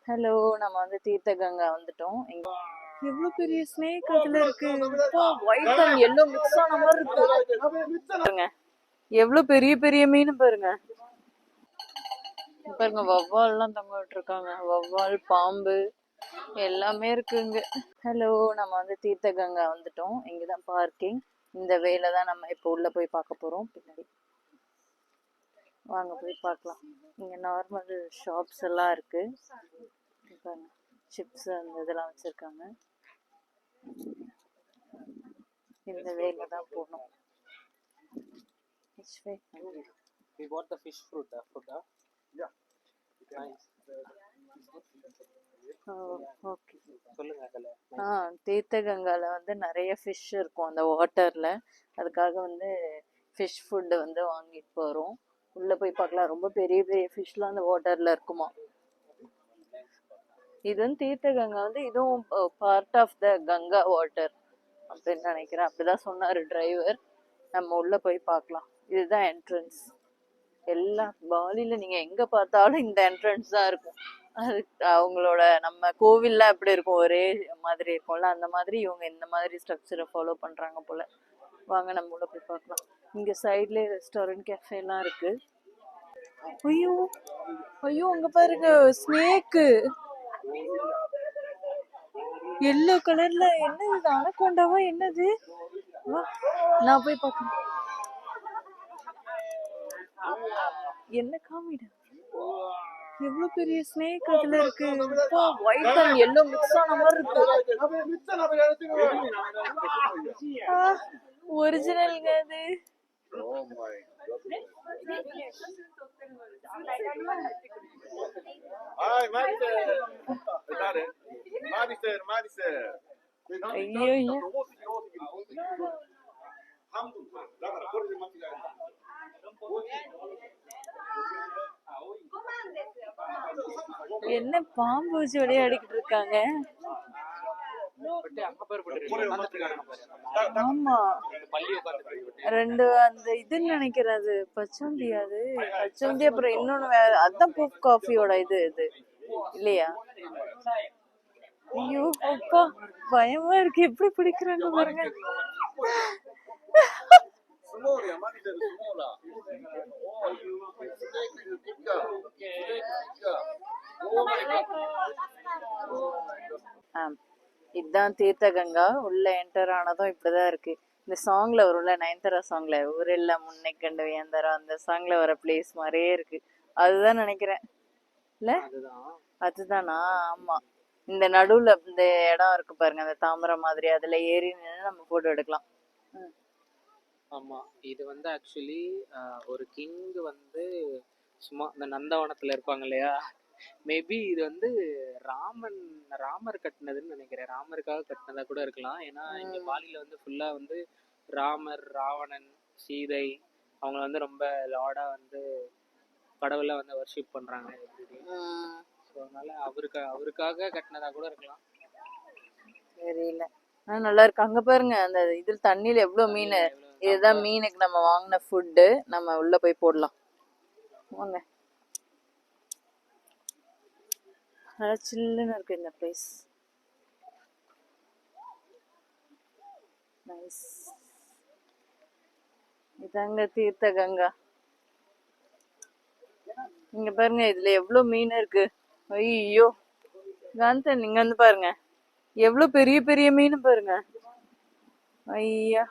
Hello, நம்ம வந்து தீர்த்தகங்கா வந்துட்டோம். எவ்வளவு பெரிய ஸ்னேக் அதுல இருக்கு. ஒயிட் அண்ட் எல்லோ மிக்ஸ் ஆன மாதிரி இருக்கு பாருங்க. எவ்வளவு பெரிய பெரிய மீன் பாருங்க. பாருங்க, வவ்வால் எல்லாம் தொங்க விட்டுருக்காங்க. வவ்வால், பாம்பு எல்லாமே இருக்குங்க. ஹலோ, நம்ம வந்து தீர்த்தகங்கா வந்துட்டோம். இங்கதான் பார்க்கிங். இந்த வேல தான் நம்ம இப்ப உள்ள போய் பார்க்க போறோம். பின்னாடி வாங்க போய் பார்க்கலாம். இங்க நார்மல் ஷாப்ஸ் எல்லாம் இருக்கு. சிப்ஸ் அந்த இதெல்லாம் வச்சிருக்காங்க. இந்த வேல தான் போகணும். We bought the fish fruit. Yeah. Nice. Okay. தீர்த்தகங்கால வந்து நிறைய ஃபிஷ் இருக்கும் அந்த வாட்டர்ல. அதுக்காக வந்து ஃபிஷ் ஃபுட் வந்து வாங்கிட்டு போறோம். உள்ள போய் பார்க்கலாம். ரொம்ப பெரிய பெரிய ஃபிஷ்லாம் அந்த வாட்டர்ல இருக்குமா. இது வந்து தீர்த்தகங்கா வந்து இதுவும் part of the Ganga water அப்படின்னு நினைக்கிறேன். அப்படிதான் சொன்னாரு டிரைவர். நம்ம உள்ள போய் பார்க்கலாம். இதுதான் என்ட்ரன்ஸ். எல்லாம் பாலில நீங்க எங்க பார்த்தாலும் இந்த என்ட்ரன்ஸ் தான் இருக்கும். அது அவங்களோட நம்ம கோவில்ல எப்படி இருக்கும், ஒரே மாதிரி இருக்கும்ல, அந்த மாதிரி இவங்க இந்த மாதிரி ஸ்ட்ரக்சரை ஃபாலோ பண்றாங்க போல. வாங்க நம்ம உள்ள போய் பார்க்கலாம். இங்க சைட்ல ரெஸ்டாரண்ட், கேஃபே எல்லாம் இருக்கு. ஐயோ ஐயோ, அங்க பாருங்க ஸ்னேக்கு. எல்லோ கலர்ல. என்ன இது, அனகோண்டாவா என்னது? நான் போய் பார்க்கணும். என்ன காமிடு, எவ்வளவு பெரிய ஸ்னேக் அதுல இருக்கு. ஒயிட் அண்ட் எல்லோ மிக்ஸ் ஆன மாதிரி இருக்கு. ஒரிஜினல்ங்க அது. ஐயோ, என்ன பாம்பு வச்சு விளையாடிக்கிட்டு இருக்காங்க. ஆமா, ரெண்டு அந்த இதுன்னு நினைக்கிறேன். அது பச்சோந்தி. அது பச்சோந்தி. அப்புறம் இன்னொன்னு வேற, அதான் பூப் காஃபியோட இது இல்லையா? ஐயோ அப்பா, பயமா இருக்கு. எப்படி பிடிக்கிறாங்க பாருங்க. இதுதான் தீர்த்தகங்கா. உள்ள என்டர் ஆனதும் இப்படிதான் இருக்கு. இந்த சாங்ல வரும்ல, நயன்தாரா சாங்ல, ஊரெல்லாம் முன்னை கண்டு வியந்தாரா, அந்த சாங்ல வர பிளேஸ் மாதிரியே இருக்கு. அதுதான் நினைக்கிறேன். இல்ல அதுதானா? ஆமா. இந்த நடுவுல இந்த இடம் இருக்கு பாருங்க, அந்த தாமரை மாதிரி. அதுல ஏறி நின்று நம்ம போட்டோ எடுக்கலாம். ஆமா, இது வந்து ஆக்சுவலி ஒரு கிங் வந்து சும்மா இந்த நந்தவனத்துல இருப்பாங்க இல்லையா, மேபி இது வந்து ராமர் கட்டினதுன்னு நினைக்கிறேன். ராமருக்காக கட்டினதா கூட இருக்கலாம். ஏன்னா இங்க பாலியில வந்து ஃபுல்லா வந்து ராமர், ராவணன், சீதை அவங்க வந்து ரொம்ப லார்டா வந்து கடவுளை வந்து வர்ஷிப் பண்றாங்க. ஸோ அதனால அவருக்காக கட்டினதா கூட இருக்கலாம். தெரியல. நல்லா இருக்கு. அங்க பாருங்க, அந்த இதுல தண்ணியில எவ்வளவு மீன். இதுதான் மீனுக்கு நம்ம வாங்கின ஃபுட்டு. நம்ம உள்ள போய் போடலாம் வாங்க. நல்லா சில்லுன்னு இருக்கு இந்த பிளேஸ். நைஸ். இதாங்க தீர்த்தகங்கா. இங்க பாருங்க, இதுல எவ்வளவு மீன் இருக்கு. ஐயோ காந்தன், நீங்க வந்து பாருங்க, எவ்வளவு பெரிய பெரிய மீன் பாருங்க. ஐயா,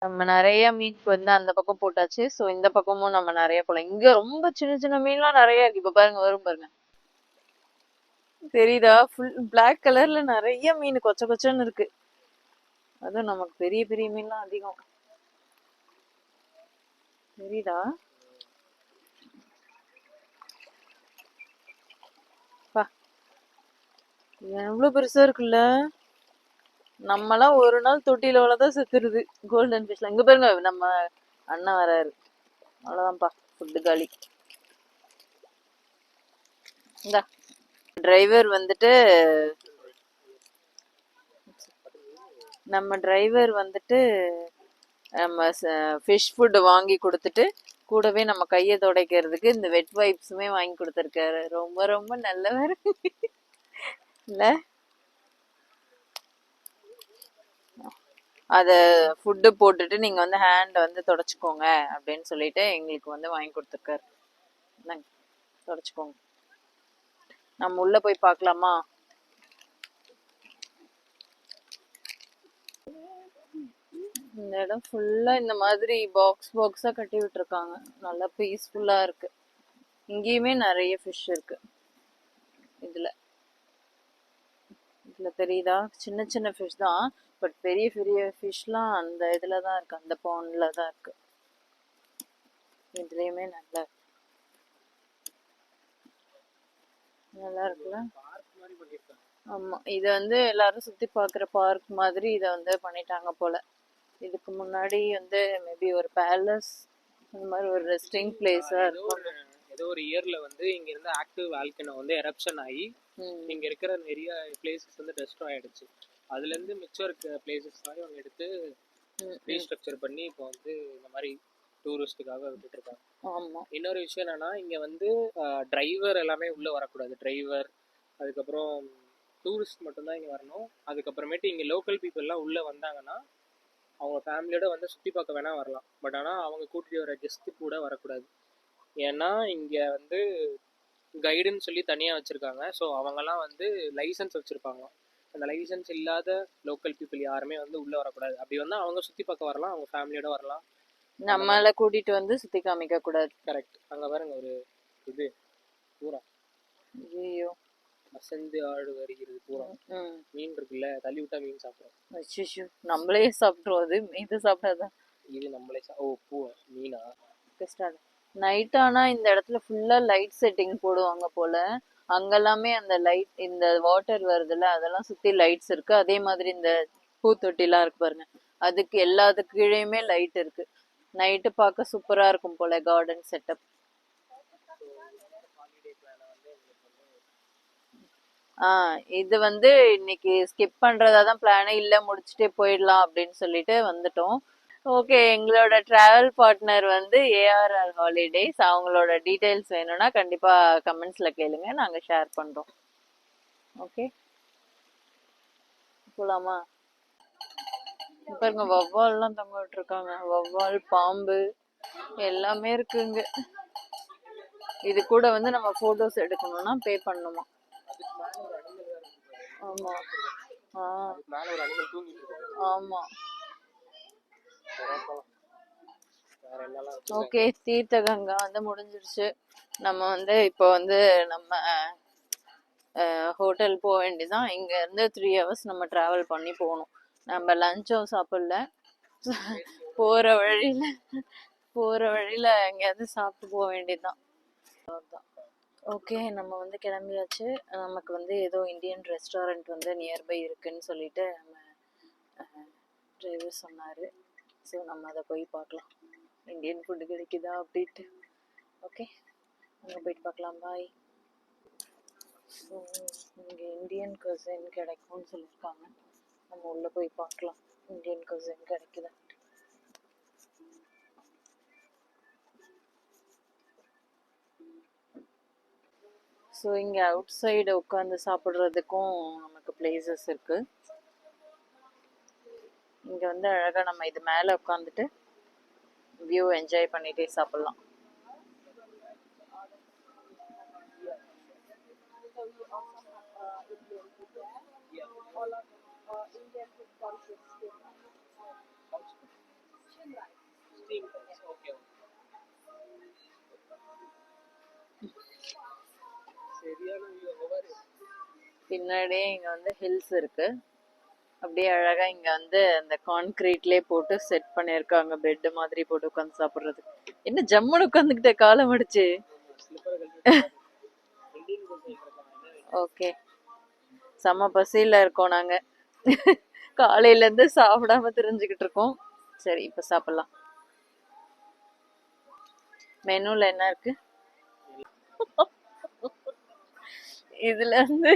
நம்ம நிறைய மீன் வந்து அந்த பக்கம் போட்டாச்சு. சோ இந்த பக்கமும் நம்ம நிறைய போலாம். இங்க ரொம்ப சின்ன சின்ன மீன்லாம் நிறைய இருக்கு. இப்ப பாருங்க, வரும் பாருங்க, தெரியுதா? ஃபுல் பிளாக் கலர்ல நிறைய மீன் கொச்ச கொச்சன்னு இருக்கு. அதுவும் நமக்கு பெரிய பெரிய மீன்லாம் அதிகம். தெரியுதா? பா, எவ்வளவு பெருசா இருக்குல்ல. நம்மலாம் ஒரு நாள் தொட்டில தான் செத்துருது கோல்டன் ஃபிஷ்ல. இங்க பாருங்க நம்ம அண்ணன் வராரு. அவ்வளவுதான்ப்பா, ஃபுட்டு காலி. இந்த டிரைவர் வந்துட்டு நம்ம ஃபிஷ் ஃபுட் வாங்கி கொடுத்துட்டு கூடவே நம்ம கையை துடைக்கிறதுக்கு இந்த வெட் வைப்ஸுமே வாங்கி கொடுத்துருக்காரு. ரொம்ப ரொம்ப நல்லவர் இல்ல. அத ஃபுட்டு போட்டுட்டு நீங்க வந்து ஹேண்ட் வந்து தொடச்சுக்கோங்க அப்படின்னு சொல்லிட்டு எங்களுக்கு வந்து வாங்கி கொடுத்துருக்காரு. தொடச்சுக்கோங்க. நம்ம உள்ள போய் பார்க்கலாமா? இந்த இடம் ஃபுல்லா இந்த மாதிரி பாக்ஸா கட்டி விட்டுருக்காங்க. நல்லா பீஸ்ஃபுல்லா இருக்கு. இங்கேயுமே நிறைய ஃபிஷ் இருக்கு. இதுல தெரியுதா? சின்ன சின்ன ஃபிஷ் தான், பட் பெரிய பெரிய ஃபிஷ்லாம் அந்த இதுல தான் இருக்கு, அந்த பாண்ட்ல தான் இருக்கு. இதுலயுமே நல்லா இருக்குல்ல. ஆமா, இத வந்து எல்லாரும் சுத்தி பாக்குற பார்க் மாதிரி இத வந்து பண்ணிட்டாங்க போல. இதுக்கு முன்னாடி வந்து மேபி ஒரு பேலஸ் அந்த மாதிரி ஒரு ரெஸ்டிங் பிளேஸா இருக்கும். ஏதோ ஒரு இயர்ல வந்து இங்க இருந்த ஆக்டிவ் வால்கனோ வந்து எரப்ஷன் ஆகி இங்க இருக்கிற நிறைய பிளேசஸ் வந்து டெஸ்ட்ராய் ஆயிடுச்சு. அதுல இருந்து மிச்சம் இருக்க பிளேசஸ் மாதிரி அவங்க எடுத்து ரீஸ்ட்ரக்சர் பண்ணி இப்போ வந்து இந்த மாதிரி டூரிஸ்டுக்காக விட்டுட்டு இருக்காங்க. ஆமா. இன்னொரு விஷயம் என்னன்னா, இங்க வந்து டிரைவர் எல்லாமே உள்ள வரக்கூடாது. டிரைவர், அதுக்கப்புறம் டூரிஸ்ட் மட்டும்தான் இங்க வரணும். அதுக்கப்புறமேட்டு இங்க லோக்கல் பீப்புள்லாம் உள்ள வந்தாங்கன்னா அவங்க ஃபேமிலியோட வந்து சுற்றி பார்க்க வேணா வரலாம். பட் ஆனால் அவங்க கூட்டிட்டு வர கெஸ்ட்டு கூட வரக்கூடாது. ஏன்னா இங்கே வந்து கைடுன்னு சொல்லி தனியாக வச்சுருக்காங்க. ஸோ அவங்கெல்லாம் வந்து லைசன்ஸ் வச்சுருப்பாங்க. அந்த லைசன்ஸ் இல்லாத லோக்கல் பீப்புள் யாருமே வந்து உள்ளே வரக்கூடாது. அப்படி வந்தால் அவங்க சுற்றி பார்க்க வரலாம், அவங்க ஃபேமிலியோட வரலாம். நம்மளை கூட்டிட்டு வந்து சுற்றி காமிக்க கூடாது. கரெக்ட். அங்கே பாருங்க ஒரு இது பூரா. ஐயோ, அசந்து ஆடு வருகிறது பூரா. மீன் இருக்குல்ல, தள்ளி விட்டா மீன் சாப்பிடும். அச்சோ, நம்மளே சாப்பிட்றோம். அது இது சாப்பிடாதான். இது நம்மளே ஓ பூ மீனா. நைட் ஆனா இந்த இடத்துல ஃபுல்லா லைட் செட்டிங் போடுவாங்க போல. அங்கெல்லாமே அந்த லைட், இந்த வாட்டர் வருதுல்ல, அதெல்லாம் சுத்தி லைட்ஸ் இருக்கு. அதே மாதிரி இந்த பூத்தொட்டிலாம் இருக்கு பாருங்க, அதுக்கு எல்லாத்துக்கு கீழேயுமே லைட் இருக்கு. நைட்டு பார்க்க சூப்பரா இருக்கும் போல கார்டன் செட்டப். இது வந்து இன்னைக்கு ஸ்கிப் பண்றதா தான் பிளானே, இல்ல முடிச்சுட்டே போயிடலாம் அப்படின்னு சொல்லிட்டு வந்துட்டோம். ஓகே, எங்களோட டிராவல் பார்ட்னர் வந்து ஏஆர்ஆர் ஹாலிடேஸ். அவங்களோட டீடைல்ஸ் வேணும்னா கண்டிப்பா கமெண்ட்ஸ்ல கேளுங்க, நாங்க ஷேர் பண்றோம். ஓகே, போலாமா? பாருங்க, வவ்வால்லாம் தொங்க விட்டுருக்காங்க. வவ்வால், பாம்பு எல்லாமே இருக்குங்க. இது கூட வந்து நம்ம போட்டோஸ் எடுக்கணும்னா பே பண்ணணுமா? ஆமா. ஆமா. ஓகே, தீர்த்த கங்கா வந்து முடிஞ்சிருச்சு. நம்ம வந்து இப்போ வந்து நம்ம ஹோட்டல் போக வேண்டியதான். இங்க இருந்து 3 hours நம்ம டிராவல் பண்ணி போகணும். நம்ம லஞ்சும் சாப்பிடல. போற வழியில எங்கேயாவது சாப்பிட்டு போக வேண்டியதுதான். ஓகே, நம்ம வந்து கிளம்பியாச்சு. நமக்கு வந்து ஏதோ இந்தியன் ரெஸ்டாரண்ட் வந்து நியர்பை இருக்குன்னு சொல்லிட்டு நம்ம டிரைவர் சொன்னாரு. ஸோ நம்ம அதை போய் பார்க்கலாம், இந்தியன் ஃபுட்டு கிடைக்குதா அப்படின்ட்டு. ஓகே, அங்கே போயிட்டு பார்க்கலாம். பாய். ஸோ இங்கே இந்தியன் கசின் கிடைக்கும்னு சொல்லியிருக்காங்க. நம்ம உள்ளே போய் பார்க்கலாம் இந்தியன் கசின் கிடைக்குதா. ஸோ இங்கே அவுட் சைடு உட்காந்து சாப்பிட்றதுக்கும் நமக்கு பிளேசஸ் இருக்கு. இங்கே வந்து அழகாக நம்ம இது மேலே உட்காந்துட்டு வியூ என்ஜாய் பண்ணிட்டே சாப்பிட்லாம். பின்னாடியே இங்க வந்து ஹில்ஸ் இருக்கு. அப்படியே அழகா இங்க வந்து அந்த கான்கிரீட்லயே போட்டு செட் பண்ணிருக்காங்க, பெட் மாதிரி போட்டு உட்காந்து சாப்பிடுறது. என்ன ஜம்முன்னு உட்காந்துக்கிட்ட காலம் அடிச்சு. ஓகே, செம்ம பசியில இருக்கோம் நாங்க. காலையில இருந்து சாப்பிடாம தெரிஞ்சுக்கிட்டு இருக்கோம். சரி இப்ப சாப்பிடலாம். மெனுல என்ன இருக்கு? இதுல இருந்து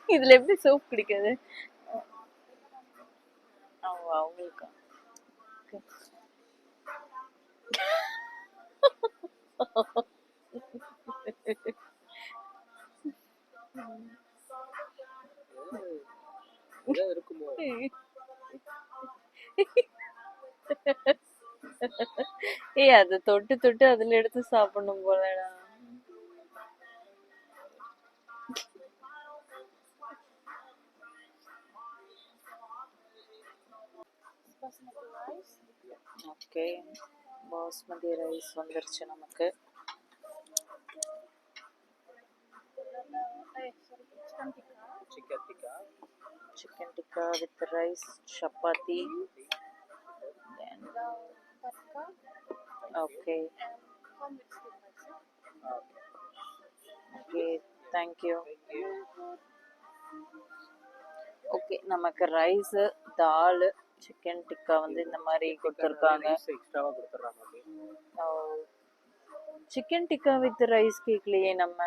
இதுல எப்படி சோப் குடிக்காது? அவங்களுக்கு ஏதோ இருக்குமோ? ஏய் அதை தொட்டு தொட்டு அதுல எடுத்து சாப்பிடணும் போலடா. ஓகே, பாஸ்மதி ரைஸ் வந்துருச்சு நமக்கு. Chicken tikka. Chicken tikka with rice, chapati. Okay okay, thank you. Okay, நமக்கு ரைஸ், தால், சிக்கன் டிக்கா வந்து இந்த மாதிரி கொடுத்துருக்காங்க. எக்ஸ்ட்ராவா கொடுத்துறாங்க. சிக்கன் டிக்கா வித் ரைஸ் கேட்கலையே நம்ம.